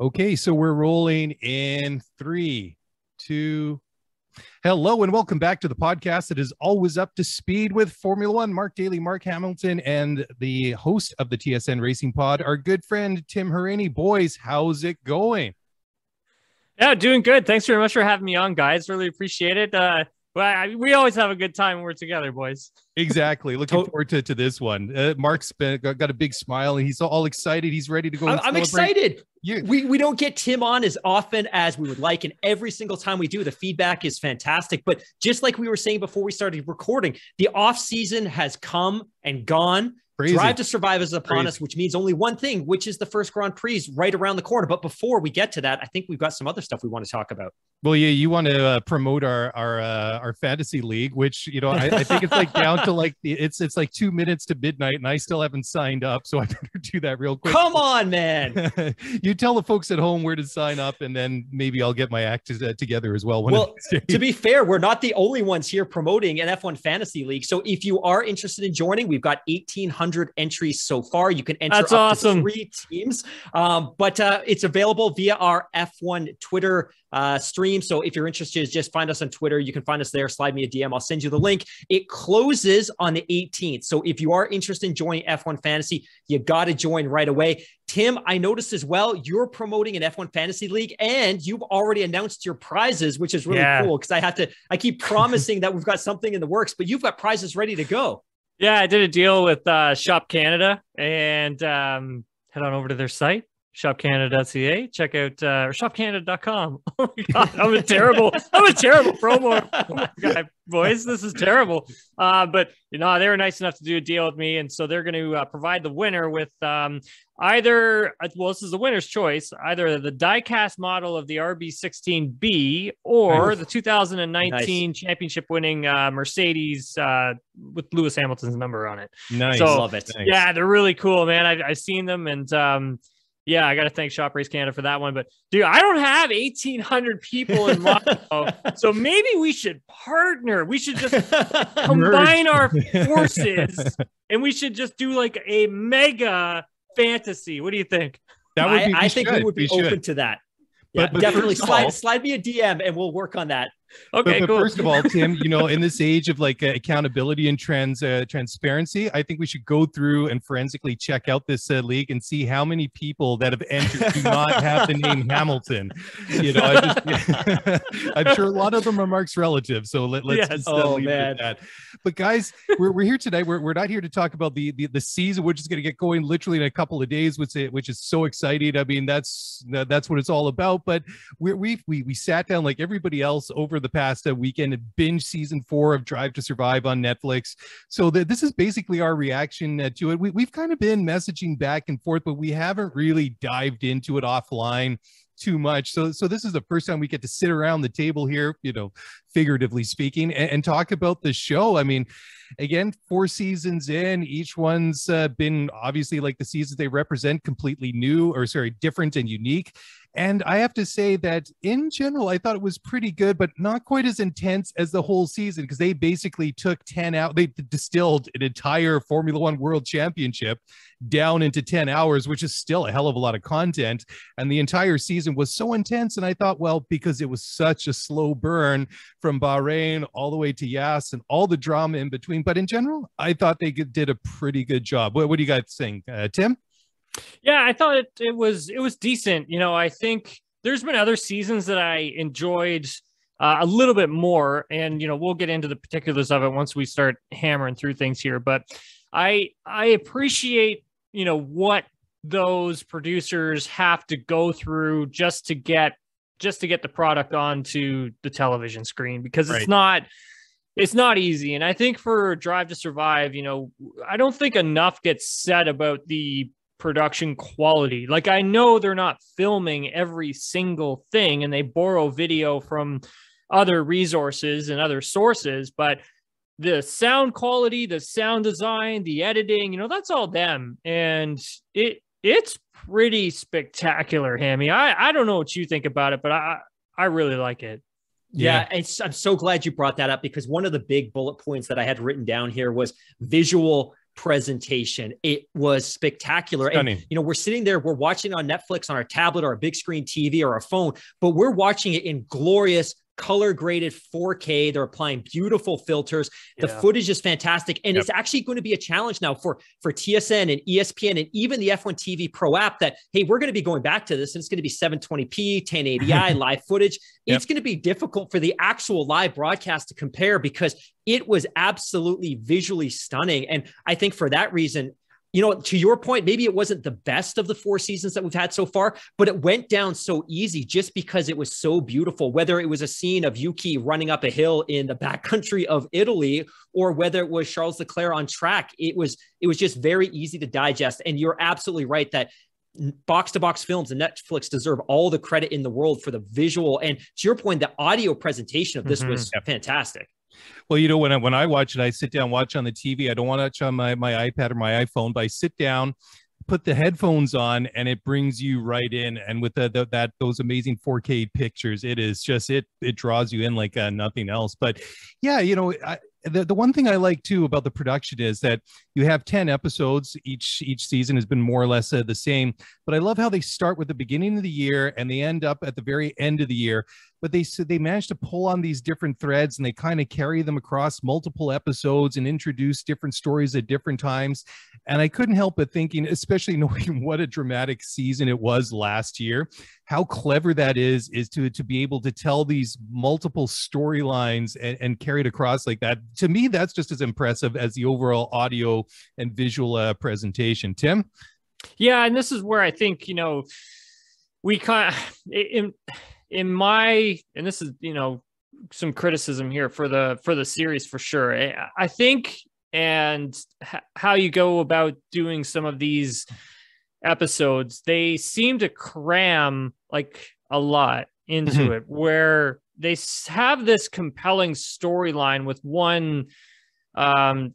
Okay, so we're rolling in 3, 2. Hello and welcome back to the podcast that is always up to speed with Formula One. Mark Daly, Mark Hamilton, and the host of the TSN Racing Pod, our good friend Tim Hauraney. Boys, how's it going? Yeah, doing good. Thanks very much for having me on, guys. Really appreciate it. We always have a good time when we're together, boys. Exactly. Looking forward to this one. Mark's got a big smile and he's all excited. He's ready to go. I'm excited. We don't get Tim on as often as we would like, and every single time we do, the feedback is fantastic. But just like we were saying before we started recording, the off season has come and gone. Crazy. Drive to Survive is upon us, which means only one thing, which is the first Grand Prix right around the corner. But before we get to that, I think we've got some other stuff we want to talk about. Well, yeah, you want to promote our fantasy league, which, you know, I think it's like down to like it's like 2 minutes to midnight, and I still haven't signed up, so I better do that real quick. Come on, man! You tell the folks at home where to sign up, and then maybe I'll get my act together as well. Well, to be fair, we're not the only ones here promoting an F1 fantasy league. So if you are interested in joining, we've got 1,800 entries so far. You can enter up to 3 teams, but it's available via our F1 Twitter stream. So if you're interested, just find us on Twitter. You can find us there. Slide me a DM. I'll send you the link. It closes on the 18th. So if you are interested in joining F1 Fantasy, you got to join right away. Tim, I noticed as well, you're promoting an F1 Fantasy League, and you've already announced your prizes, which is really cool because I keep promising that we've got something in the works, but you've got prizes ready to go. Yeah, I did a deal with Shop Canada, and head on over to their site, shopcanada.ca. Check out or shopcanada.com. Oh my God, I'm a terrible promo guy, boys. This is terrible. But you know, they were nice enough to do a deal with me, and so they're going to provide the winner with either, well, this is the winner's choice, either the die-cast model of the RB16B or the 2019 championship-winning Mercedes with Lewis Hamilton's number on it. Nice. So, love it. Yeah, they're really cool, man. I've seen them, and yeah, I got to thank Shop Race Canada for that one. But, dude, I don't have 1,800 people in Monaco, so maybe we should partner. We should just combine our forces, and we should just do like a mega fantasy. What do you think? That would be, I think we would be open to that. Yeah, but definitely slide me a DM and we'll work on that. Okay, but cool. First of all, Tim, you know, in this age of like accountability and transparency, I think we should go through and forensically check out this league and see how many people that have entered do not have the name Hamilton. You know, I'm sure a lot of them are Mark's relatives. So let's just leave it at that. But guys, we're here today. We're not here to talk about the season, which is going to get going literally in a couple of days, which is so exciting. I mean, that's what it's all about. But we sat down like everybody else over the past weekend and binge season 4 of Drive to Survive on Netflix. So this is basically our reaction to it. We've kind of been messaging back and forth, but we haven't really dived into it offline too much. So this is the first time we get to sit around the table here, you know, figuratively speaking, and talk about the show. I mean, again, 4 seasons in, each one's been obviously, like the seasons they represent, completely new, or sorry, different and unique. And I have to say that in general, I thought it was pretty good, but not quite as intense as the whole season, because they basically took 10 out. They distilled an entire Formula One World Championship down into 10 hours, which is still a hell of a lot of content. And the entire season was so intense. And I thought, well, because it was such a slow burn from Bahrain all the way to Yas and all the drama in between. But in general, I thought they did a pretty good job. What do you guys think, Tim? Yeah, I thought it was decent. You know, I think there's been other seasons that I enjoyed a little bit more, and you know, we'll get into the particulars of it once we start hammering through things here. But I appreciate, you know, what those producers have to go through just to get the product onto the television screen, because it's not easy. And I think for Drive to Survive, you know, I don't think enough gets said about the production quality. Like, I know they're not filming every single thing, and they borrow video from other resources and other sources, but the sound quality, the sound design, the editing, you know, that's all them. And it's pretty spectacular, Hammy. I don't know what you think about it, but I really like it. Yeah, I'm so glad you brought that up, because one of the big bullet points that I had written down here was visual presentation. It was spectacular. Stunning. And, you know, we're sitting there, we're watching on Netflix on our tablet or a big screen TV or our phone, but we're watching it in glorious color graded 4K. They're applying beautiful filters. The footage is fantastic. And it's actually going to be a challenge now for TSN and ESPN and even the F1 TV Pro app that, hey, we're going to be going back to this and it's going to be 720p, 1080i live footage. It's going to be difficult for the actual live broadcast to compare because it was absolutely visually stunning. And I think for that reason, you know, to your point, maybe it wasn't the best of the 4 seasons that we've had so far, but it went down so easy just because it was so beautiful, whether it was a scene of Yuki running up a hill in the backcountry of Italy, or whether it was Charles Leclerc on track. It was just very easy to digest. And you're absolutely right that Box to Box Films and Netflix deserve all the credit in the world for the visual. And to your point, the audio presentation of this was fantastic. Well, you know, when I watch it, I sit down, watch on the TV. I don't want to watch on my iPad or my iPhone, but I sit down, put the headphones on, and it brings you right in. And with those amazing 4K pictures, it is just it draws you in like nothing else. But yeah, you know, the one thing I like too about the production is that you have 10 episodes. Each season has been more or less the same. But I love how they start with the beginning of the year and they end up at the very end of the year. But they managed to pull on these different threads and they kind of carry them across multiple episodes and introduce different stories at different times. And I couldn't help but thinking, especially knowing what a dramatic season it was last year, how clever that is to be able to tell these multiple storylines and carry it across like that. To me, that's just as impressive as the overall audio and visual presentation. Tim? Yeah, and this is where I think, you know, we kind of, in my, and this is, you know, some criticism here for the series for sure. I think, and how you go about doing some of these episodes, they seem to cram like a lot into it, where they have this compelling storyline with one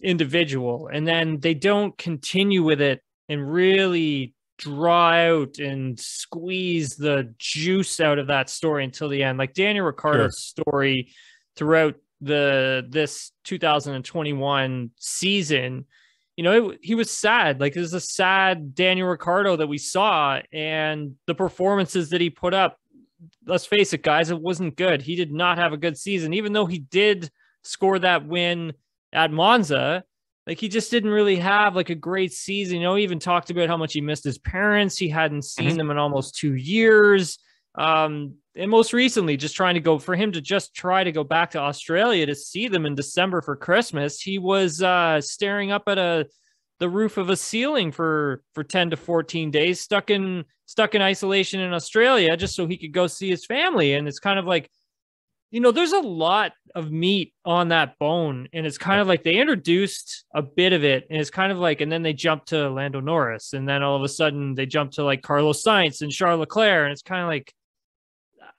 individual, and then they don't continue with it and really draw out and squeeze the juice out of that story until the end. Like Daniel Ricciardo's story throughout this 2021 season, you know, he was sad. Like, this is a sad Daniel Ricciardo that we saw, and the performances that he put up, let's face it, guys, it wasn't good. He did not have a good season, even though he did score that win at Monza. Like, he just didn't really have like a great season. You know, he even talked about how much he missed his parents. He hadn't seen them in almost 2 years. And most recently, just trying to go back to Australia to see them in December for Christmas. He was staring up at the roof of a ceiling for 10 to 14 days, stuck in isolation in Australia, just so he could go see his family. And it's kind of like, you know, there's a lot of meat on that bone, and it's kind of like they introduced a bit of it, and it's kind of like, and then they jumped to Lando Norris, and then all of a sudden they jumped to like Carlos Sainz and Charles Leclerc, and it's kind of like,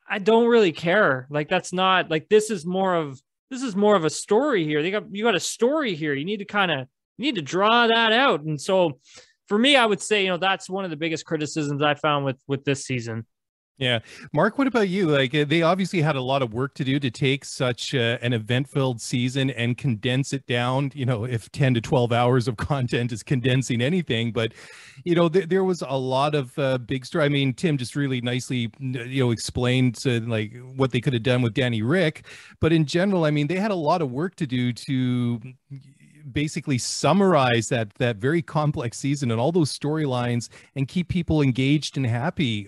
I don't really care. Like, that's not like, this is more of a story here. You got a story here. You need to draw that out. And so for me, I would say, you know, that's one of the biggest criticisms I found with this season. Yeah. Mark, what about you? Like, they obviously had a lot of work to do to take such an event-filled season and condense it down, you know, if 10 to 12 hours of content is condensing anything. But, you know, there was a lot of big story. I mean, Tim just really nicely, you know, explained like what they could have done with Danny Rick. But in general, I mean, they had a lot of work to do to basically summarize that very complex season and all those storylines and keep people engaged and happy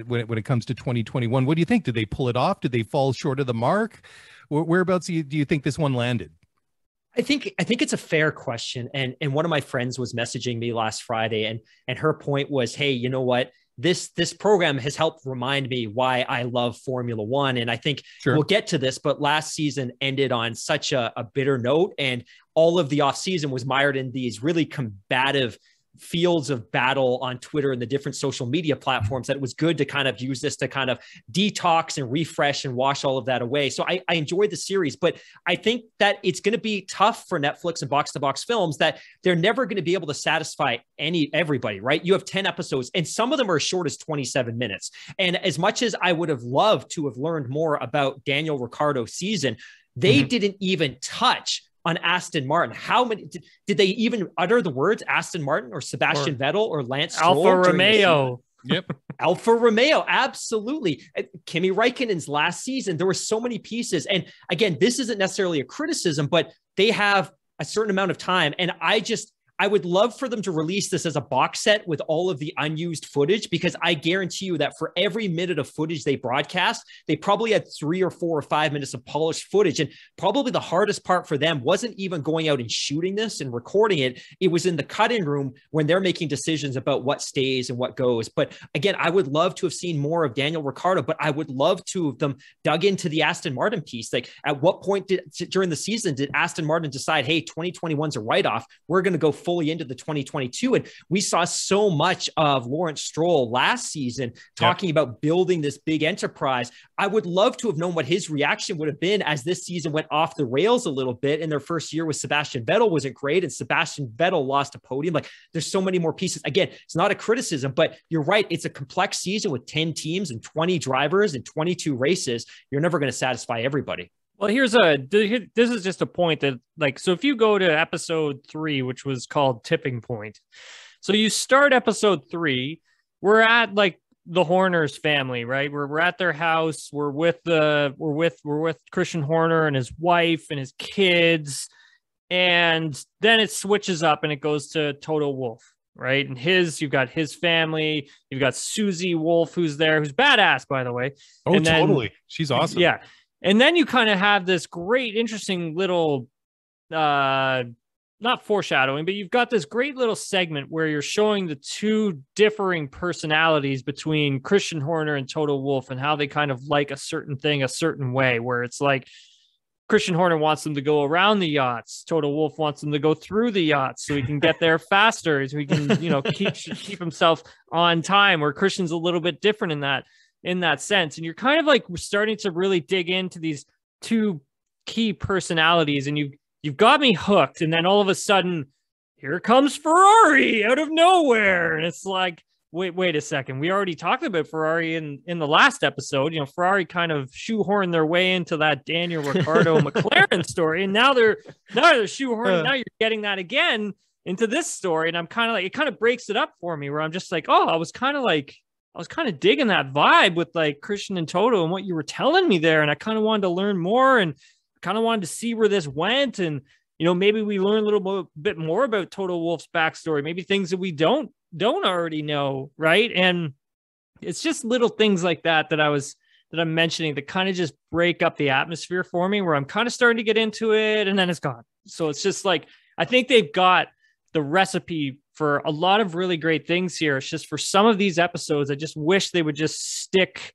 when it comes to 2021. What do you think? Did they pull it off? Did they fall short of the mark? Whereabouts do you think this one landed? I think it's a fair question. And one of my friends was messaging me last Friday, and her point was, hey, you know what? This program has helped remind me why I love Formula One. And I think we'll get to this, but last season ended on such a bitter note, and all of the off season was mired in these really combative fields of battle on Twitter and the different social media platforms, that it was good to kind of use this to kind of detox and refresh and wash all of that away. So I enjoyed the series, but I think that it's going to be tough for Netflix and Box to Box Films, that they're never going to be able to satisfy everybody, right? You have 10 episodes and some of them are as short as 27 minutes. And as much as I would have loved to have learned more about Daniel Ricciardo's season, they didn't even touch on Aston Martin. How many did they even utter the words Aston Martin or Sebastian Vettel or Lance Stroll? Alfa Romeo. Yep. Alfa Romeo. Absolutely. Kimi Räikkönen's last season, there were so many pieces. And again, this isn't necessarily a criticism, but they have a certain amount of time. And I would love for them to release this as a box set with all of the unused footage, because I guarantee you that for every minute of footage they broadcast, they probably had 3 or 4 or 5 minutes of polished footage. And probably the hardest part for them wasn't even going out and shooting this and recording it. It was in the cut-in room when they're making decisions about what stays and what goes. But again, I would love to have seen more of Daniel Ricciardo, but I would love to have them dug into the Aston Martin piece. Like, at what point during the season did Aston Martin decide, hey, 2021's a write-off, we're going to go fully into the 2022. And we saw so much of Lawrence Stroll last season talking about building this big enterprise. I would love to have known what his reaction would have been as this season went off the rails a little bit. In their first year with Sebastian Vettel wasn't great, and Sebastian Vettel lost a podium. Like, there's so many more pieces. Again, it's not a criticism, but you're right. It's a complex season with 10 teams and 20 drivers and 22 races. You're never going to satisfy everybody. Well, this is just a point that, like, so if you go to episode 3, which was called Tipping Point. So you start episode 3, we're at like the Horner's family, right? We're at their house. We're with Christian Horner and his wife and his kids. And then it switches up and it goes to Toto Wolff, right? And you've got his family, you've got Susie Wolff, who's there, who's badass, by the way. Oh, and totally. She's awesome. Yeah. And then you kind of have this great, interesting little, not foreshadowing, but you've got this great little segment where you're showing the two differing personalities between Christian Horner and Toto Wolff, and how they kind of like a certain thing a certain way, where it's like Christian Horner wants them to go around the yachts. Toto Wolff wants them to go through the yachts so he can get there faster, so he can, keep himself on time, where Christian's a little bit different in that sense. And you're kind of like starting to really dig into these two key personalities, and you've got me hooked. And then all of a sudden, here comes Ferrari out of nowhere. And it's like, wait a second. We already talked about Ferrari in the last episode. Ferrari kind of shoehorned their way into that Daniel Ricciardo McLaren story. And now they're shoehorning. Now you're getting that again into this story. And I'm kind of like, it kind of breaks it up for me, where I'm just like, I was kind of digging that vibe with like Christian and Toto and what you were telling me there. And I kind of wanted to learn more and kind of wanted to see where this went. And, maybe we learn a little bit more about Toto Wolff's backstory, maybe things that we don't already know. Right. And it's just little things like that I'm mentioning that kind of just break up the atmosphere for me, where I'm kind of starting to get into it and then it's gone. So it's just like, I think they've got the recipe for a lot of really great things here. It's just for some of these episodes, I just wish they would just stick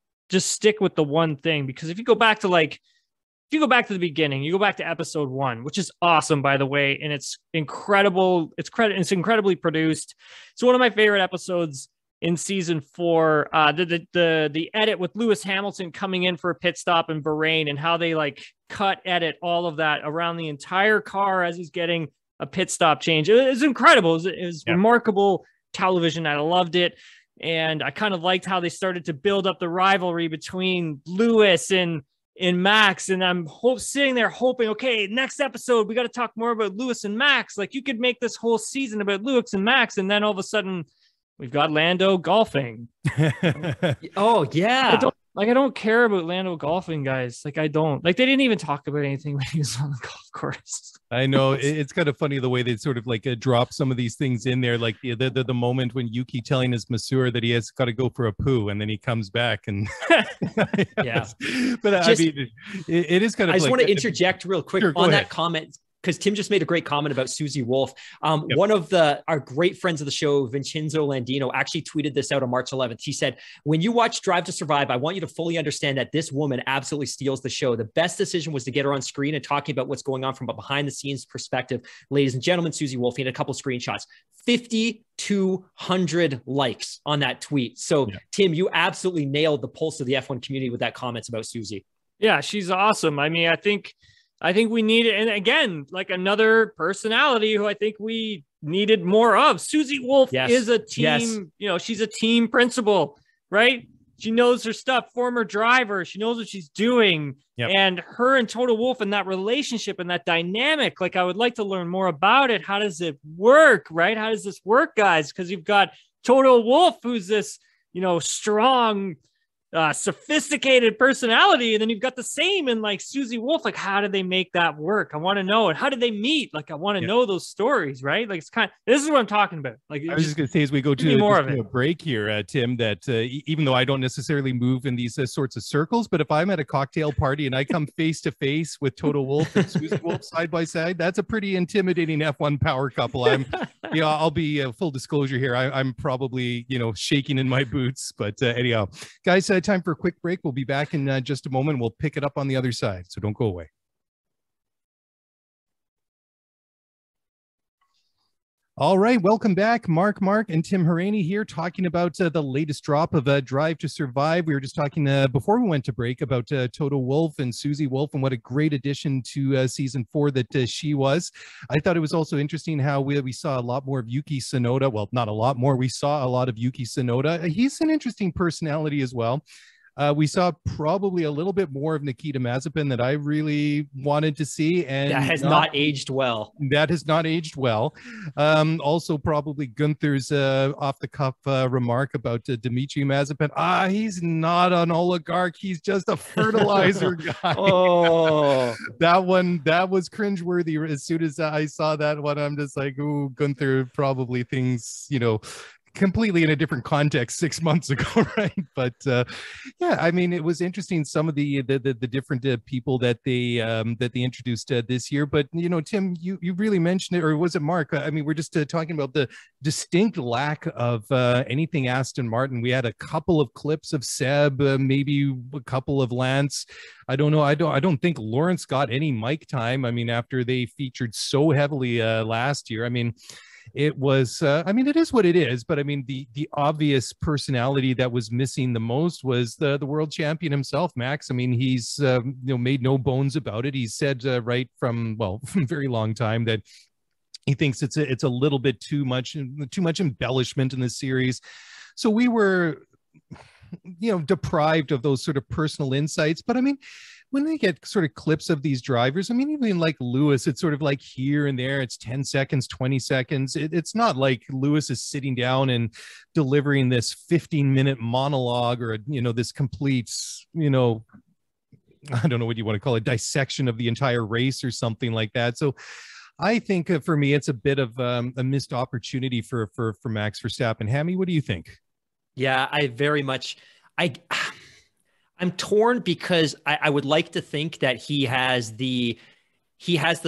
with the one thing. Because if you go back to the beginning, you go back to episode 1, which is awesome, by the way, and it's incredible. It's incredibly produced. It's one of my favorite episodes in season 4. The edit with Lewis Hamilton coming in for a pit stop in Bahrain, and how they like edit all of that around the entire car as he's getting a pit stop change. It was incredible. It was remarkable television. I loved it. And I kind of liked how they started to build up the rivalry between Lewis and Max. And I'm sitting there hoping, okay, next episode, we got to talk more about Lewis and Max. Like, you could make this whole season about Lewis and Max. And then all of a sudden we've got Lando golfing. Oh yeah. I don't care about Lando golfing, guys. Like, I don't. Like, they didn't even talk about anything when he was on the golf course. I know it's kind of funny the way they sort of like drop some of these things in there, like the moment when Yuki telling his masseur that he has got to go for a poo, and then he comes back and yeah. But I mean, it is kind of. I just want to interject real quick on that comment, because Tim just made a great comment about Susie Wolff. One of our great friends of the show, Vincenzo Landino, actually tweeted this out on March 11th. He said, when you watch Drive to Survive, I want you to fully understand that this woman absolutely steals the show. The best decision was to get her on screen and talking about what's going on from a behind the scenes perspective. Ladies and gentlemen, Susie Wolff, he had a couple screenshots, 5,200 likes on that tweet. So Tim, you absolutely nailed the pulse of the F1 community with that comments about Susie. Yeah, she's awesome. I mean, I think we need it. And again, like another personality who I think we needed more of. Susie Wolff is a team, she's a team principal, right? She knows her stuff, former driver. She knows what she's doing. Yep. And her and Toto Wolff and that relationship and that dynamic, like, I would like to learn more about it. How does it work, right? How does this work, guys? Because you've got Toto Wolff, who's this, strong, sophisticated personality, and then you've got the same in like Susie Wolff. Like, how did they make that work? I want to know. And how did they meet? Like, I want to know those stories, right? Like, this is what I'm talking about. Like, I was just gonna say, as we go to a break here, Tim, that even though I don't necessarily move in these sorts of circles, but if I'm at a cocktail party and I come face to face with Toto Wolff and Susie Wolff side by side, that's a pretty intimidating F1 power couple. I'll be full disclosure here. I'm probably shaking in my boots, but anyhow, guys. Time for a quick break. We'll be back in just a moment. We'll pick it up on the other side, so don't go away. All right, welcome back. Mark, and Tim Hauraney here talking about the latest drop of Drive to Survive. We were just talking before we went to break about Toto Wolff and Susie Wolff and what a great addition to season 4 that she was. I thought it was also interesting how we saw a lot more of Yuki Tsunoda. Well, not a lot more. We saw a lot of Yuki Tsunoda. He's an interesting personality as well. We saw probably a little bit more of Nikita Mazepin that I really wanted to see. And that has not aged well. That has not aged well. Also, probably Gunther's off-the-cuff remark about Dmitry Mazepin. He's not an oligarch. He's just a fertilizer guy. Oh, that was cringeworthy. As soon as I saw that one, I'm just like, ooh, Gunther probably thinks, completely in a different context 6 months ago, right? But yeah, I mean, it was interesting, some of the different people that they introduced this year. But Tim, you really mentioned it, or was it Mark? I mean, we're just talking about the distinct lack of anything Aston Martin. We had a couple of clips of Seb, maybe a couple of Lance. I don't know. I don't think Lawrence got any mic time. I mean, after they featured so heavily last year. I mean, it was, it is what it is, but I mean, the obvious personality that was missing the most was the world champion himself, Max. I mean, he's, made no bones about it. He said right from very long time that he thinks it's a little bit too much embellishment in the series. So we were, deprived of those sort of personal insights. But I mean, when they get sort of clips of these drivers, I mean, even like Lewis, it's sort of like here and there, it's 10 seconds, 20 seconds. It's not like Lewis is sitting down and delivering this 15-minute monologue or, this complete, I don't know what you want to call it, dissection of the entire race or something like that. So I think for me, it's a bit of a missed opportunity for Max Verstappen. Hammy, what do you think? Yeah, I'm torn because I would like to think that he has the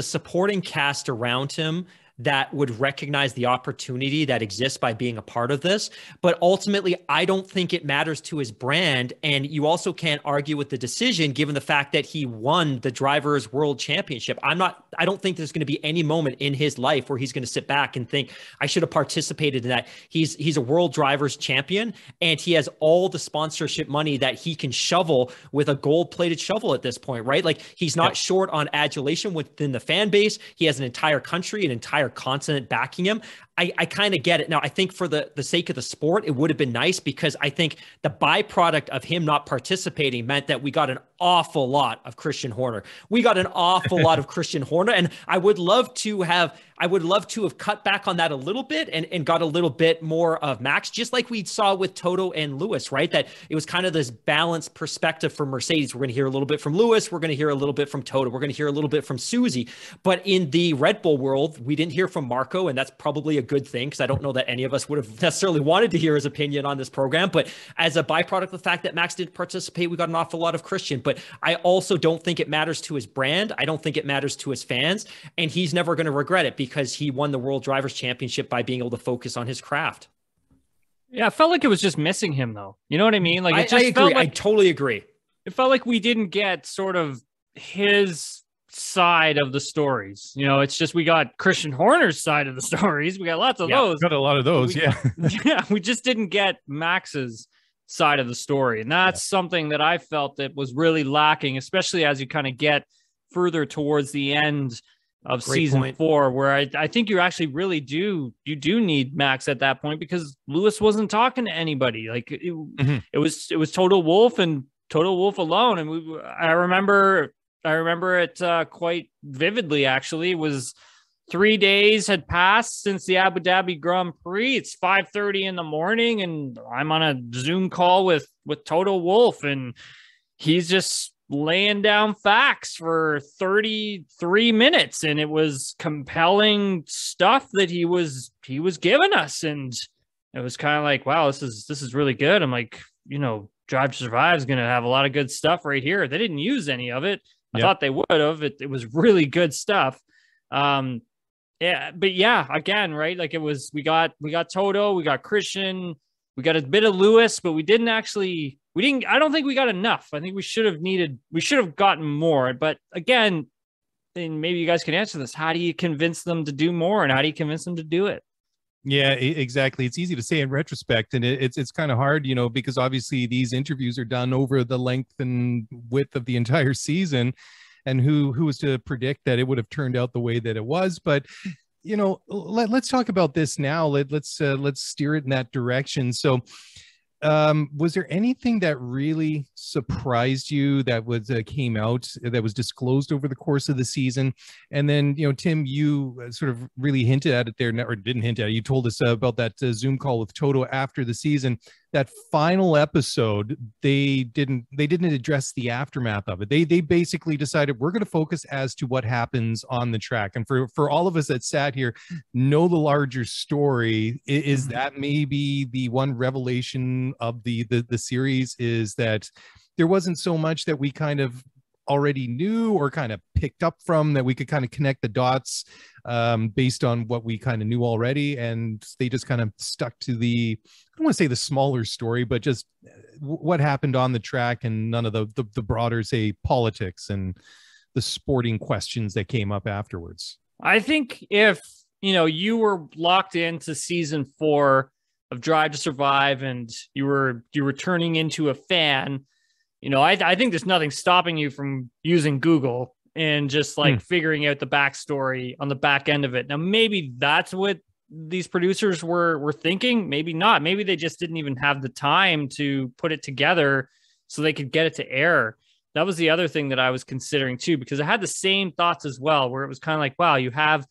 supporting cast around him that would recognize the opportunity that exists by being a part of this. But ultimately, I don't think it matters to his brand. And you also can't argue with the decision given the fact that he won the Drivers' World Championship. I don't think there's going to be any moment in his life where he's going to sit back and think, I should have participated in that. He's a World Drivers Champion, and he has all the sponsorship money that he can shovel with a gold-plated shovel at this point, right? Like, he's not short on adulation within the fan base. He has an entire country, an entire continent backing him. I kind of get it. Now, I think for the sake of the sport, it would have been nice because I think the byproduct of him not participating meant that we got an awful lot of Christian Horner. We got an awful lot of Christian Horner. And I would love to have cut back on that a little bit and got a little bit more of Max, just like we saw with Toto and Lewis, right? That it was kind of this balanced perspective for Mercedes. We're going to hear a little bit from Lewis. We're going to hear a little bit from Toto. We're going to hear a little bit from Susie. But in the Red Bull world, we didn't hear from Marco, and that's probably a good thing because I don't know that any of us would have necessarily wanted to hear his opinion on this program. But as a byproduct of the fact that Max didn't participate, we got an awful lot of Christian. But I also don't think it matters to his brand. I don't think it matters to his fans. And he's never going to regret it because he won the World Drivers' Championship by being able to focus on his craft. Yeah, I felt like it was just missing him, though. You know what I mean? Like, it just I agree. felt like, I totally agree. It felt like we didn't get sort of his side of the stories. It's just we got Christian Horner's side of the stories. We got lots of those. Got a lot of those, yeah. We just didn't get Max's side of the story. And that's something that I felt that was really lacking, especially as you kind of get further towards the end of season 4, where I think you actually really do need Max at that point, because Lewis wasn't talking to anybody. Like it was Total Wolff and Total Wolff alone. And I remember it quite vividly. Actually, it was 3 days had passed since the Abu Dhabi Grand Prix. It's 5:30 in the morning, and I'm on a Zoom call with Total Wolff, and he's just laying down facts for 33 minutes, and it was compelling stuff that he was giving us, and it was kind of like, wow, this is really good. I'm like, Drive to Survive is going to have a lot of good stuff right here. They didn't use any of it. I thought they would have. It was really good stuff. Yeah, but yeah, again, right? Like we got Toto, we got Christian, we got a bit of Lewis, but I don't think we got enough. I think we should have gotten more. But again, and maybe you guys can answer this. How do you convince them to do more, and how do you convince them to do it? Yeah, exactly. It's easy to say in retrospect, and it's kind of hard, because obviously these interviews are done over the length and width of the entire season, and who was to predict that it would have turned out the way that it was. But let's talk about this now. Let's steer it in that direction. So was there anything that really surprised you that came out, that was disclosed over the course of the season? And then, Tim, you sort of really hinted at it there, or didn't hint at it. You told us about that Zoom call with Toto after the season. That final episode, they didn't address the aftermath of it. They basically decided, we're going to focus as to what happens on the track. And for all of us that sat here, know the larger story. Is that maybe the one revelation of the series, is that there wasn't so much that we kind of already knew or kind of picked up from, that we could kind of connect the dots based on what we kind of knew already, and they just kind of stuck to I don't want to say the smaller story, but just what happened on the track, and none of the broader, say, politics and the sporting questions that came up afterwards. I think if you were locked into season 4 of Drive to Survive, and you were turning into a fan, I think there's nothing stopping you from using Google and just like figuring out the backstory on the back end of it. Now, maybe that's what these producers were thinking. Maybe not. Maybe they just didn't even have the time to put it together so they could get it to air. That was the other thing that I was considering too, because I had the same thoughts as well, where it was kind of like, wow, you have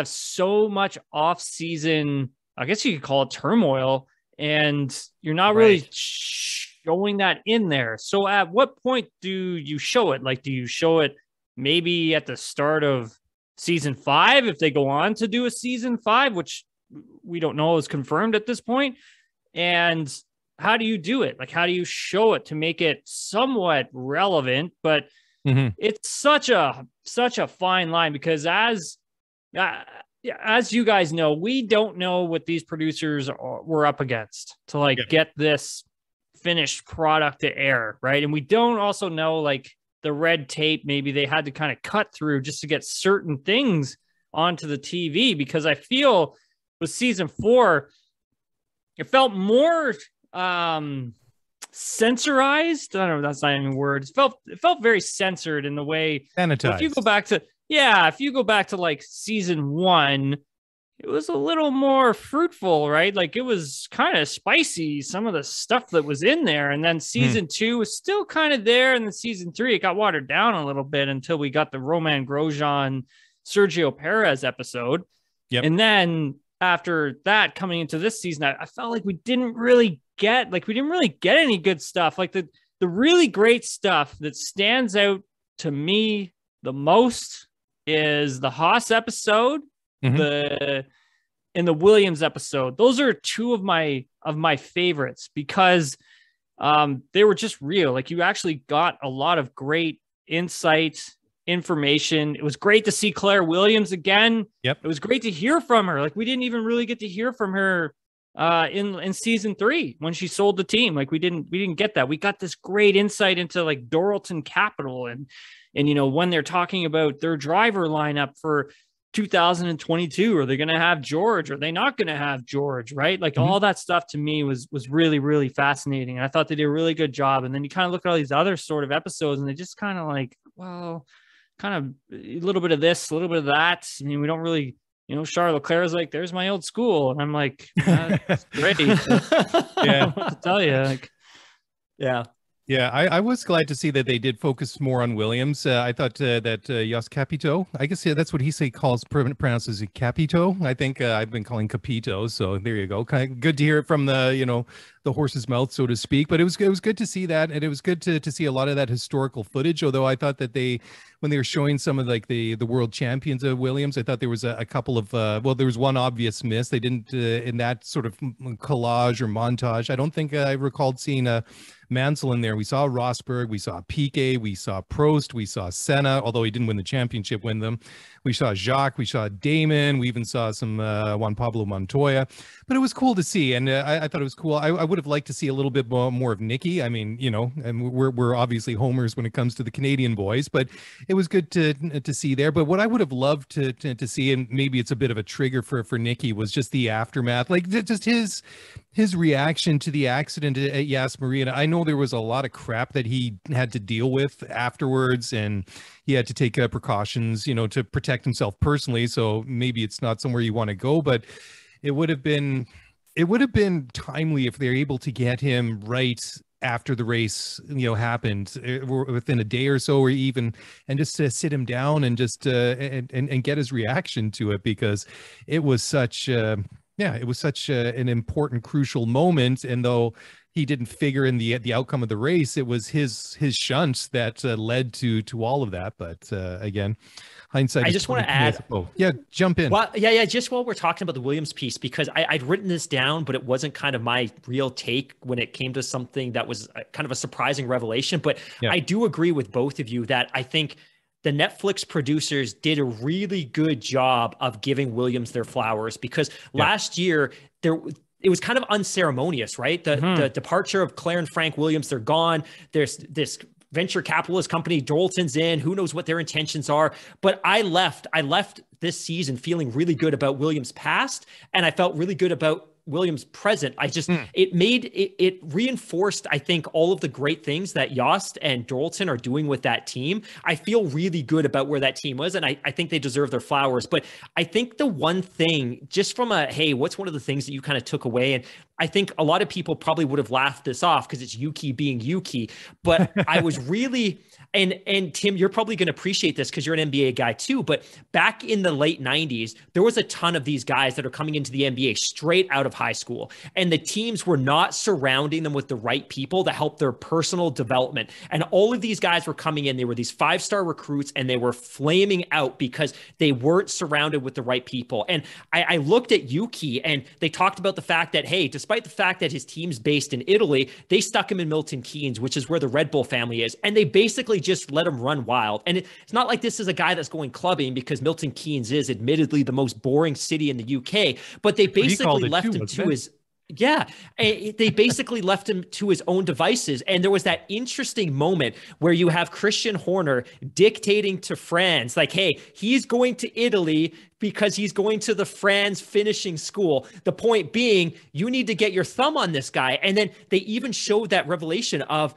so much off-season, I guess you could call it turmoil, and you're not really showing that in there. So at what point do you show it? Like, do you show it maybe at the start of season 5, if they go on to do a season 5, which we don't know is confirmed at this point? And how do you do it? Like, how do you show it to make it somewhat relevant? But it's such a fine line, because as you guys know, we don't know what these producers were up against to get this finished product to air, right? And we don't also know like the red tape maybe they had to kind of cut through just to get certain things onto the TV, because I feel with season 4, it felt more censorized. I don't know if that's not even a word. It felt very censored in the way. Sanitized. If you go back to like season 1, it was a little more fruitful, right? Like it was kind of spicy, some of the stuff that was in there. And then season 2 was still kind of there. And then season 3, it got watered down a little bit until we got the Roman Grosjean, Sergio Perez episode. Yep. And then after that, coming into this season, I felt like we didn't really get any good stuff. Like the really great stuff that stands out to me the most is the Haas episode, and the Williams episode. Those are 2 of my favorites, because they were just real. Like you actually got a lot of great insight, information. It was great to see Claire Williams again. Yep. It was great to hear from her. Like we didn't even really get to hear from her in season 3 when she sold the team. Like we didn't get that. We got this great insight into like Doralton Capital and when they're talking about their driver lineup for 2022, are they going to have George? Are they not going to have George? Right? Like all that stuff to me was really, really fascinating. And I thought they did a really good job. And then you kind of look at all these other sort of episodes and they just kind of like, well, kind of a little bit of this, a little bit of that. I mean, we don't really, Charles Leclerc is like, there's my old school. And I'm like, that's great. Yeah. I don't know what to tell you. Like, yeah. Yeah, I was glad to see that they did focus more on Williams. I thought that Jos Capito, I guess that's what pronounces it Capito. I think I've been calling Capito, so there you go. Kind of good to hear it from the horse's mouth, so to speak. But it was good to see that, and it was good to see a lot of that historical footage. Although I thought that when they were showing some of like the world champions of Williams, I thought there was a couple of there was one obvious miss. They didn't in that sort of collage or montage. I don't think I recalled seeing a Mansell in there. We saw Rosberg, we saw Piquet, we saw Prost, we saw Senna, although he didn't win the championship, win them. We saw Jacques, we saw Damon, we even saw some Juan Pablo Montoya. But it was cool to see, and I thought it was cool. I would have liked to see a little bit more of Nicky. I mean, and we're obviously homers when it comes to the Canadian boys, but it was good to see there. But what I would have loved to see, and maybe it's a bit of a trigger for Nicky, was just the aftermath, like just his reaction to the accident at Yas Marina. I know there was a lot of crap that he had to deal with afterwards, and he had to take precautions, to protect himself personally. So maybe it's not somewhere you want to go, but it would have been timely if they're able to get him right after the race, happened within a day or so, or even, and just to sit him down and just and get his reaction to it, because it was such it was such an important, crucial moment. And though he didn't figure in the outcome of the race, it was his shunts that led to all of that. But again, hindsight. I just want to add. Jump in. Well, yeah. Just while we're talking about the Williams piece, because I'd written this down, but it wasn't kind of my real take when it came to something that was kind of a surprising revelation. But I do agree with both of you that I think the Netflix producers did a really good job of giving Williams their flowers, because last year it was kind of unceremonious, right? The departure of Claire and Frank Williams, they're gone. There's this venture capitalist company, Dorilton's in, who knows what their intentions are. But I left this season feeling really good about Williams' past, and I felt really good about Williams present. I just, it reinforced, I think, all of the great things that Yost and Dorilton are doing with that team. I feel really good about where that team was, and I think they deserve their flowers. But I think the one thing, just from hey, what's one of the things that you kind of took away? And I think a lot of people probably would have laughed this off because it's Yuki being Yuki, but I was really, and Tim, you're probably going to appreciate this because you're an NBA guy too, but back in the late 90s, there was a ton of these guys that are coming into the NBA straight out of high school, and the teams were not surrounding them with the right people to help their personal development. And all of these guys were coming in, they were these 5-star recruits, and they were flaming out because they weren't surrounded with the right people. And I looked at Yuki, and they talked about the fact that, hey, despite the fact that his team's based in Italy, they stuck him in Milton Keynes, which is where the Red Bull family is. And they basically just let him run wild. And it's not like this is a guy that's going clubbing, because Milton Keynes is admittedly the most boring city in the UK, but they basically left him to his... Yeah, they basically left him to his own devices. And there was that interesting moment where you have Christian Horner dictating to Franz, like, hey, he's going to Italy because he's going to the Franz finishing school. The point being, you need to get your thumb on this guy. And then they even showed that revelation of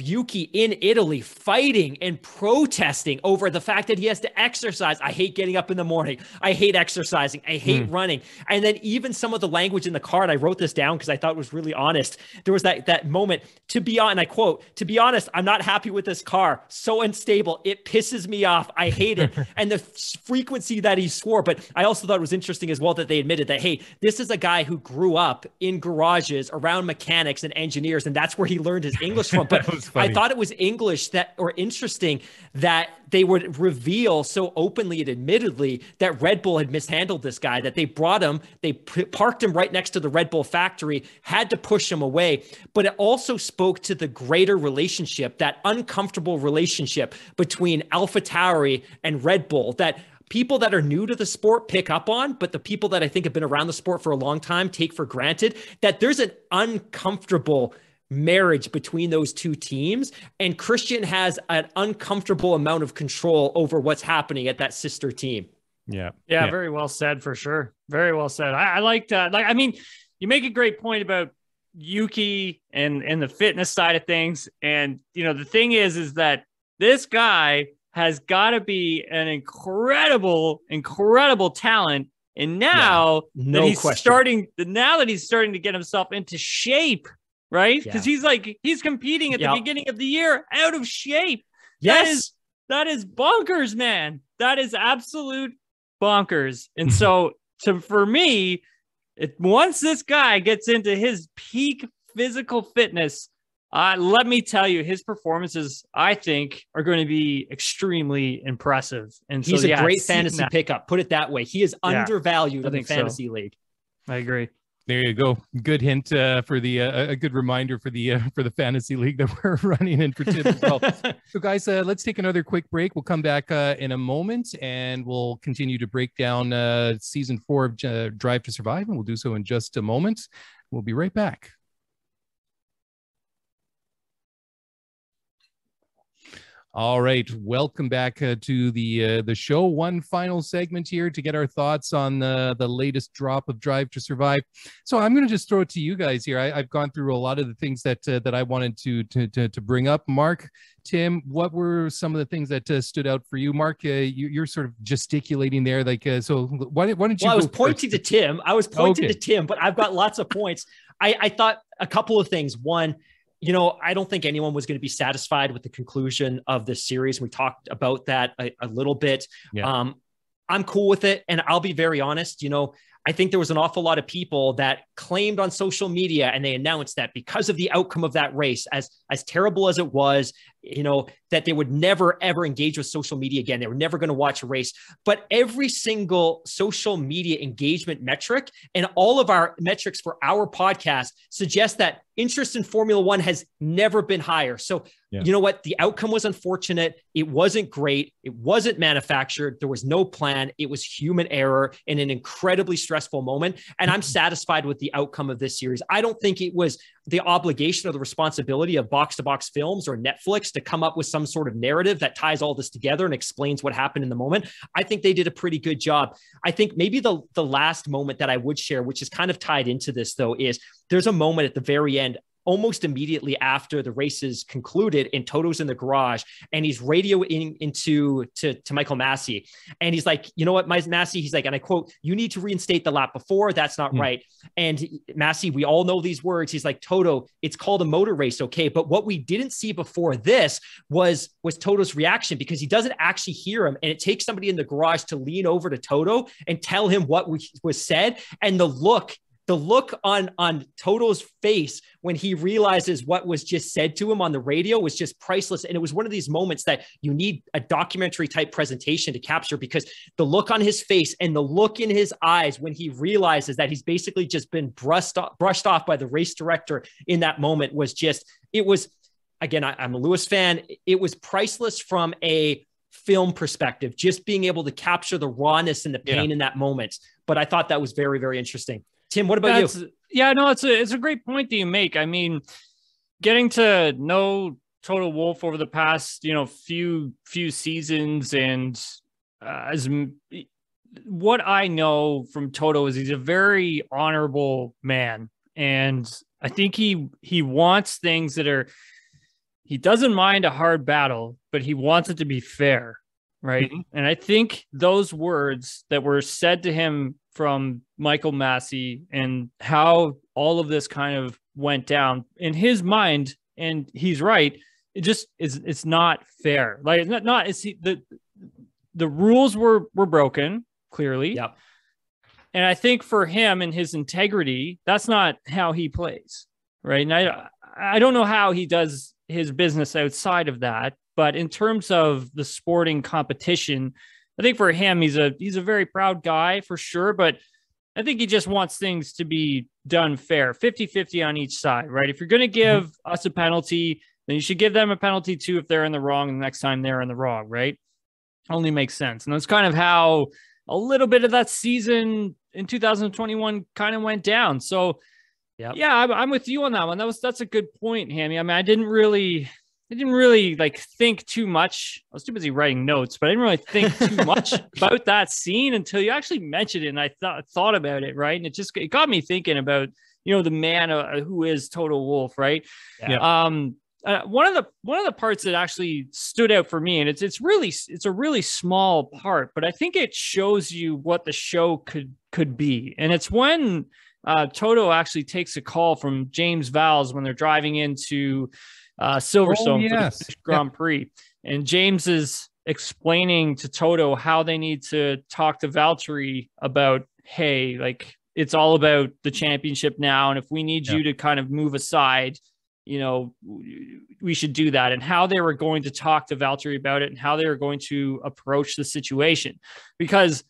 Yuki in Italy fighting and protesting over the fact that he has to exercise. I hate getting up in the morning. I hate exercising. I hate running. And then even some of the language in the card, I wrote this down because I thought it was really honest. There was that moment, to be honest, and I quote, "To be honest, I'm not happy with this car. So unstable. It pisses me off. I hate it." And the frequency that he swore. But I also thought it was interesting as well that they admitted that, hey, this is a guy who grew up in garages around mechanics and engineers, and that's where he learned his English from. But I thought it was interesting that they would reveal so openly and admittedly that Red Bull had mishandled this guy, that they brought him, they parked him right next to the Red Bull factory, had to push him away. But it also spoke to the greater relationship, that uncomfortable relationship between AlphaTauri and Red Bull, that people that are new to the sport pick up on, but the people that I think have been around the sport for a long time take for granted, that there's an uncomfortable marriage between those two teams, and Christian has an uncomfortable amount of control over what's happening at that sister team. Yeah. Very well said, for sure. Very well said. I liked I mean, you make a great point about Yuki and the fitness side of things. And, the thing is that this guy has got to be an incredible talent. And now that he's starting to get himself into shape, right? Because he's competing at the beginning of the year out of shape. Yes. That is bonkers, man. That is absolute bonkers. And so for me, once this guy gets into his peak physical fitness, let me tell you, his performances, I think, are going to be extremely impressive. And he's a great fantasy pickup. Put it that way. He is undervalued in the fantasy league. I agree. There you go. Good hint for the a good reminder for the fantasy league that we're running in for Tim as well. So guys, let's take another quick break. We'll come back in a moment and we'll continue to break down season 4 of Drive to Survive, and we'll do so in just a moment. We'll be right back. All right, welcome back to the show. One final segment here to get our thoughts on the latest drop of Drive to Survive. So I'm going to just throw it to you guys here. I've gone through a lot of the things that I wanted to bring up. Mark, Tim, what were some of the things that stood out for you? Mark, you're sort of gesticulating there, like so. Why don't you? Well, I was pointing to Tim. To Tim, but I've got lots of points. I thought a couple of things. One, I don't think anyone was going to be satisfied with the conclusion of this series. We talked about that a little bit. Yeah. I'm cool with it. And I'll be very honest, I think there was an awful lot of people that claimed on social media, and they announced that because of the outcome of that race, as terrible as it was, that they would never, ever engage with social media again. They were never going to watch a race. But every single social media engagement metric and all of our metrics for our podcast suggest that interest in Formula One has never been higher. So, You know what? The outcome was unfortunate. It wasn't great. It wasn't manufactured. There was no plan. It was human error in an incredibly stressful moment. And I'm satisfied with the outcome of this series. I don't think it was the obligation or the responsibility of Box to Box Films or Netflix to come up with some sort of narrative that ties all this together and explains what happened in the moment. I think they did a pretty good job. I think maybe the last moment that I would share, which is kind of tied into this though, is there's a moment at the very end, almost immediately after the race is concluded, and Toto's in the garage and he's radioing into Michael Massey. And he's like, you know what, Massey, he's like, and I quote, "You need to reinstate the lap before. That's not right." And Massey, we all know these words. He's like, "Toto, it's called a motor race. Okay." But what we didn't see before this was Toto's reaction, because he doesn't actually hear him. And it takes somebody in the garage to lean over to Toto and tell him what was said. And the look on Toto's face when he realizes what was just said to him on the radio was just priceless. And it was one of these moments that you need a documentary type presentation to capture, because the look on his face and the look in his eyes when he realizes that he's basically just been brushed off by the race director in that moment was just, it was, again, I'm a Lewis fan. It was priceless from a film perspective, just being able to capture the rawness and the pain in that moment. But I thought that was very, very interesting. Tim, what about you? Yeah, no, it's a great point that you make. I mean, getting to know Toto Wolff over the past, few seasons, and what I know from Toto is he's a very honorable man, and I think he wants things he doesn't mind a hard battle, but he wants it to be fair, right? Mm-hmm. And I think those words that were said to him from Michael Massey and how all of this kind of went down in his mind, and he's right, it's not fair. Like the rules were broken, clearly. Yep. And I think for him and his integrity, that's not how he plays, right? And I don't know how he does his business outside of that, but in terms of the sporting competition, I think for him, he's a very proud guy for sure, but I think he just wants things to be done fair, 50-50 on each side, right? If you're going to give us a penalty, then you should give them a penalty too if they're in the wrong, and the next time they're in the wrong, right? Only makes sense. And that's kind of how a little bit of that season in 2021 kind of went down. So yeah, I'm with you on that one. That's a good point, Hammy. I mean, I didn't really like think too much. I was too busy writing notes, but I didn't really think too much about that scene until you actually mentioned it. And I thought about it. Right. And it got me thinking about, the man who is Toto Wolff. Right. Yeah. one of the parts that actually stood out for me, and it's a really small part, but I think it shows you what the show could be. And it's when Toto actually takes a call from James Vowles when they're driving into Silverstone for the Grand Prix, and James is explaining to Toto how they need to talk to Valtteri about, hey, like, it's all about the championship now, and if we need you to kind of move aside, you know, we should do that, and how they were going to talk to Valtteri about it and how they were going to approach the situation, because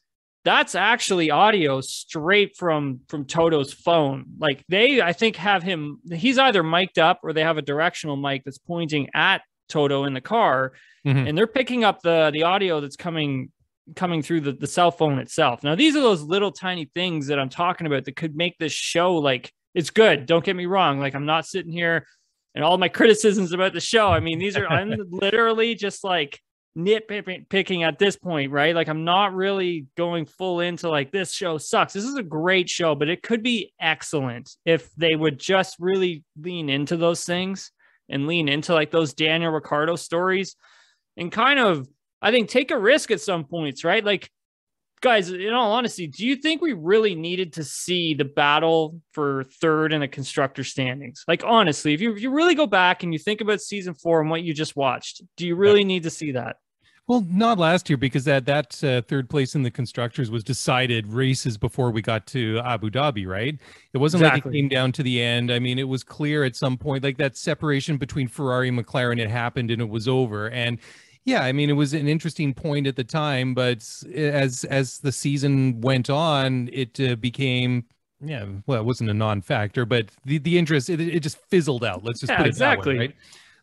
that's actually audio straight from Toto's phone. Like, they, I think, have him, he's either mic'd up or they have a directional mic that's pointing at Toto in the car, and they're picking up the audio that's coming through the cell phone itself. Now, these are those little tiny things that I'm talking about that could make this show, like, it's good. Don't get me wrong. Like, I'm not sitting here and all my criticisms about the show, I mean, these are, I'm literally just like nitpicking at this point, right? Like, I'm not really going full into like, this show sucks. This is a great show, but it could be excellent if they would just really lean into those things and lean into like those Daniel Ricciardo stories and kind of, I think, take a risk at some points, right? Like, guys, in all honesty, do you think we really needed to see the battle for third in the constructor standings? Like, honestly, if you really go back and you think about season 4 and what you just watched, do you really need to see that? Well, not last year, because that third place in the constructors was decided races before we got to Abu Dhabi, right? It wasn't like it came down to the end. I mean, it was clear at some point, like that separation between Ferrari and McLaren, it happened and it was over. And yeah, I mean, it was an interesting point at the time, but as the season went on, it became, well, it wasn't a non-factor, but the interest, it just fizzled out. Let's just put it that way, right?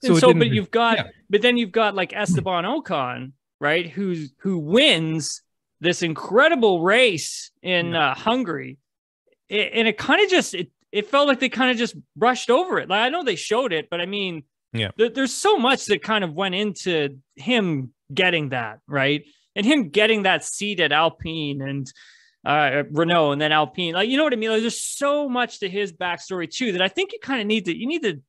But you've got, but then you've got like Esteban Ocon, right? Who wins this incredible race in Hungary, and it kind of just it felt like they kind of just brushed over it. Like, I know they showed it, but I mean, there's so much that kind of went into him getting that, right? And him getting that seat at Alpine and Renault and then Alpine. Like, you know what I mean? Like, there's so much to his backstory too that I think you kind of need to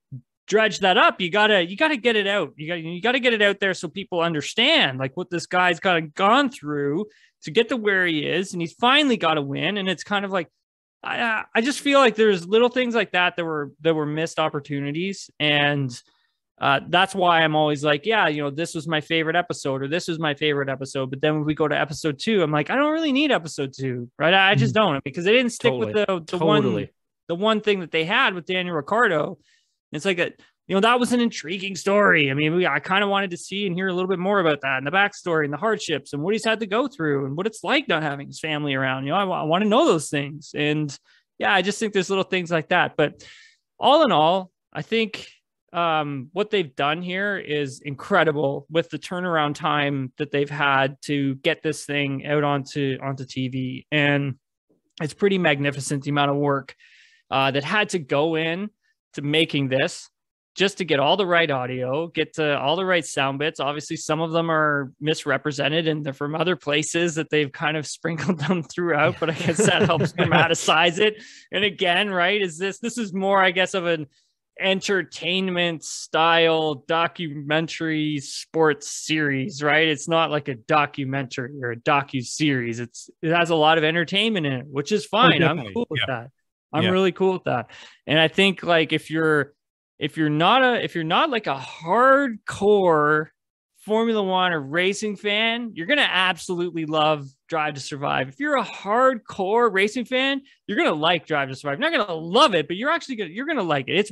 dredge that up. You gotta get it out. You gotta get it out there so people understand like what this guy's gone through to get to where he is, and he's finally got a win. And it's kind of like, I just feel like there's little things like that were missed opportunities, and that's why I'm always like, this was my favorite episode, or this was my favorite episode. But then when we go to episode 2, I'm like, I don't really need episode 2, right? I just don't, because they didn't stick with the one thing that they had with Daniel Ricciardo. It's like that was an intriguing story. I mean, I kind of wanted to see and hear a little bit more about that and the backstory and the hardships and what he's had to go through and what it's like not having his family around. I want to know those things. And I just think there's little things like that. But all in all, I think what they've done here is incredible with the turnaround time that they've had to get this thing out onto TV. And it's pretty magnificent, the amount of work that had to go in to making this, just to get all the right audio, get to all the right sound bits. Obviously, some of them are misrepresented and they're from other places that they've kind of sprinkled them throughout, but I guess that helps dramatize it. And again, right, this is more, I guess, of an entertainment style documentary sports series, right? It's not like a documentary or a docu-series. It has a lot of entertainment in it, which is fine. I'm cool with that. I'm really cool with that. And I think like if you're not like a hardcore Formula One or racing fan, you're going to absolutely love Drive to Survive. If you're a hardcore racing fan, you're going to like Drive to Survive. You're not going to love it, but you're going to like it.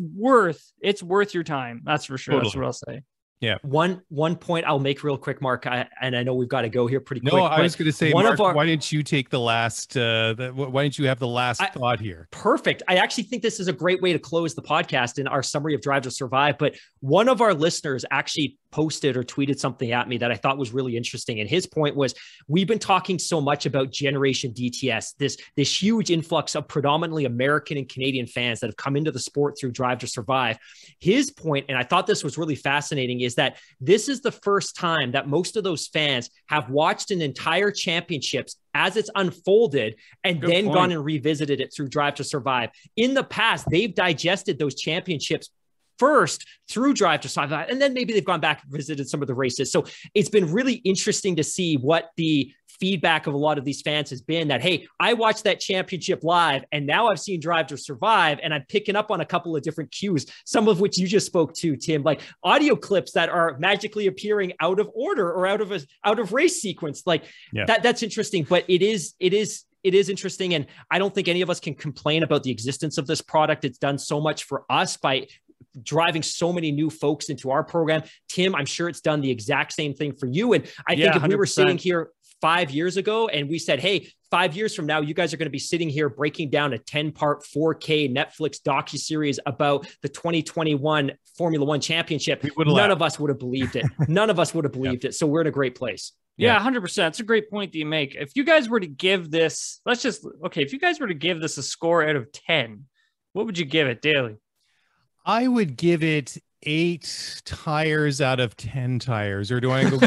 It's worth your time. That's for sure. Totally. That's what I'll say. Yeah. One point I'll make real quick, Mark, and I know we've got to go here pretty quick. No, I was going to say, Mark, why didn't you take the last? Why didn't you have the last thought here? Perfect. I actually think this is a great way to close the podcast in our summary of Drive to Survive. But one of our listeners actually posted or tweeted something at me that I thought was really interesting. And his point was, we've been talking so much about Generation DTS, this huge influx of predominantly American and Canadian fans that have come into the sport through Drive to Survive. His point, and I thought this was really fascinating, is that this is the first time that most of those fans have watched an entire championships as it's unfolded and then gone and revisited it through Drive to Survive. In the past, they've digested those championships first through Drive to Survive, and then maybe they've gone back and visited some of the races. So it's been really interesting to see what the feedback of a lot of these fans has been that, hey, I watched that championship live and now I've seen Drive to Survive and I'm picking up on a couple of different cues, some of which you just spoke to, Tim, like audio clips that are magically appearing out of order or out of race sequence. Like that's interesting, but it is interesting. And I don't think any of us can complain about the existence of this product. It's done so much for us by driving so many new folks into our program. Tim, I'm sure it's done the exact same thing for you. And I think if we were sitting here 5 years ago and we said, hey, 5 years from now, you guys are going to be sitting here breaking down a 10-part 4K Netflix docuseries about the 2021 Formula One Championship, none of us would have believed it. None of us would have believed it. So we're in a great place. Yeah, 100%. It's a great point that you make. If you guys were to give this, if you guys were to give this a score out of 10, what would you give it, Daly? I would give it 8 tires out of 10 tires, or do I go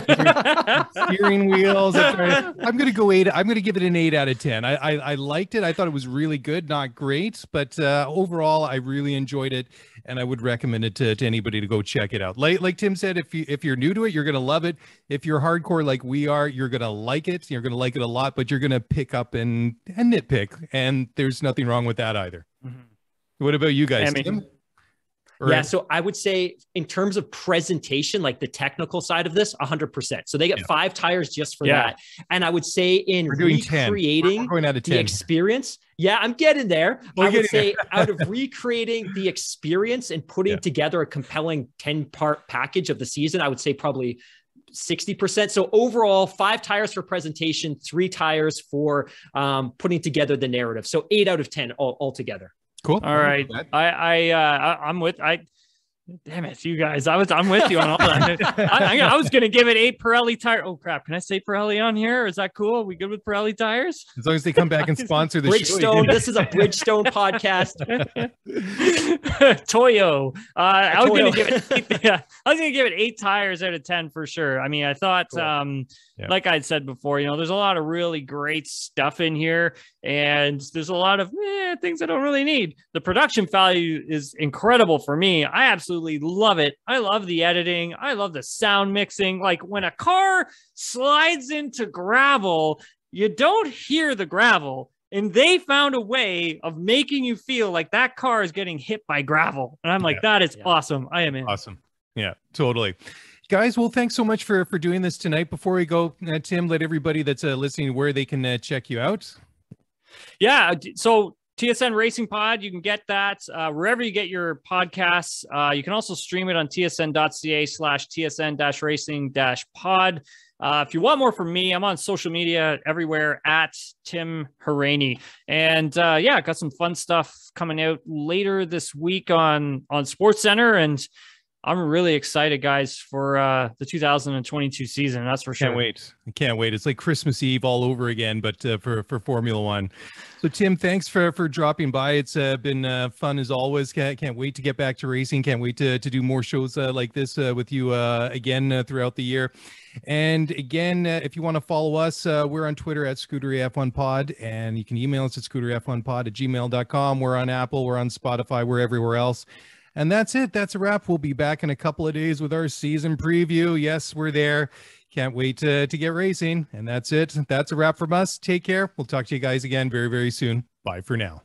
steering wheels? I'm going to go 8. I'm going to give it an 8 out of 10. I liked it. I thought it was really good, not great, but overall, I really enjoyed it, and I would recommend it to anybody to go check it out. Like Tim said, if you're new to it, you're going to love it. If you're hardcore like we are, you're going to like it. You're going to like it a lot, but you're going to pick up and nitpick, and there's nothing wrong with that either. Mm-hmm. What about you guys, Tim? Yeah, so I would say in terms of presentation, like the technical side of this, 100%. So they get 5 tires just for that. And I would say in recreating the experience, I'm getting there. I would say out of recreating the experience and putting together a compelling 10-part package of the season, I would say probably 60%. So overall, 5 tires for presentation, 3 tires for putting together the narrative. So 8 out of 10 altogether. Cool. All right. Damn it, you guys. I'm with you on all that. I was going to give it 8 Pirelli tire. Oh crap. Can I say Pirelli on here? Is that cool? Are we good with Pirelli tires? As long as they come back and sponsor the Bridgestone. This is a Bridgestone podcast. Toyo. I was going to give it 8 tires out of 10 for sure. I mean, I thought, like I said before, there's a lot of really great stuff in here, and there's a lot of things I don't really need. The production value is incredible for me. I absolutely love it. I love the editing. I love the sound mixing. Like when a car slides into gravel, you don't hear the gravel. And they found a way of making you feel like that car is getting hit by gravel. And I'm like, that is awesome. I am in. Awesome. Yeah, totally. Guys, well, thanks so much for doing this tonight. Before we go, Tim, let everybody that's listening where they can check you out. Yeah, so TSN Racing Pod, you can get that wherever you get your podcasts. You can also stream it on tsn.ca/tsn-racing-pod. If you want more from me, I'm on social media everywhere at Tim Hauraney. And got some fun stuff coming out later this week on SportsCenter. And I'm really excited, guys, for the 2022 season. That's for sure. I can't wait. It's like Christmas Eve all over again, but for Formula One. So, Tim, thanks for dropping by. It's been fun as always. Can't wait to get back to racing. Can't wait to do more shows like this with you again throughout the year. And again, if you want to follow us, we're on Twitter at ScooteryF1Pod, and you can email us at scooteryf1pod@gmail.com. We're on Apple, we're on Spotify, we're everywhere else. And that's it. That's a wrap. We'll be back in a couple of days with our season preview. Yes, we're there. Can't wait to get racing. And that's it. That's a wrap from us. Take care. We'll talk to you guys again very, very soon. Bye for now.